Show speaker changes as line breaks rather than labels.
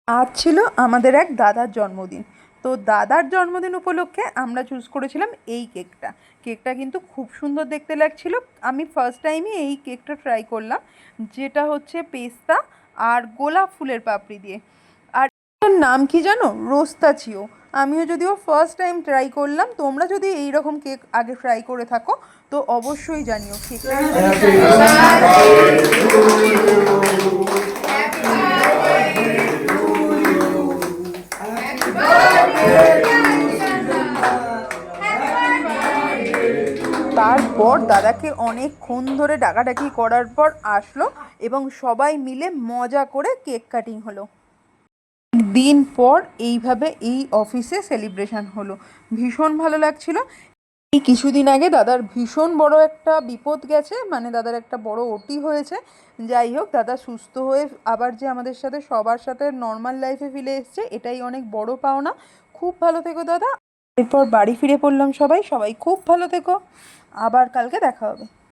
আজ ছিল আমাদের এক দাদার জন্মদিন। তো দাদার জন্মদিন উপলক্ষে আমরা চুজ করেছিলাম এই কেকটা। কেকটা কিন্তু খুব সুন্দর দেখতে লাগছিল। আমি ফার্স্ট টাইমই এই কেকটা ট্রাই করলাম, যেটা হচ্ছে পেস্তা আর গোলাপ ফুলের পাপড়ি দিয়ে। আর এটার নাম কি জানো? রোস্তাচিও। আমিও যদিও ফার্স্ট টাইম ট্রাই করলাম। তোমরা যদি এই রকম কেক আগে ট্রাই করে থাকো তো অবশ্যই জানিও কেকটা। তারপর দাদাকে অনেকক্ষণ ধরে ডাকাডাকি করার পর আসলো এবং সবাই মিলে মজা করে কেক কাটিং হলো। দিন পর এইভাবে এই অফিসে সেলিব্রেশন হলো, ভীষণ ভালো লাগছিল। এই কিছুদিন আগে দাদার ভীষণ বড় একটা বিপদ গেছে, মানে দাদার একটা বড় ওটি হয়েছে। যাই হোক, দাদা সুস্থ হয়ে আবার যে আমাদের সাথে সবার সাথে নর্মাল লাইফে ফিরে এসছে, এটাই অনেক বড় পাওনা। খুব ভালো থেকো দাদা। এরপর বাড়ি ফিরে পড়লাম সবাই। সবাই খুব ভালো থেকো। আবার কালকে দেখা হবে।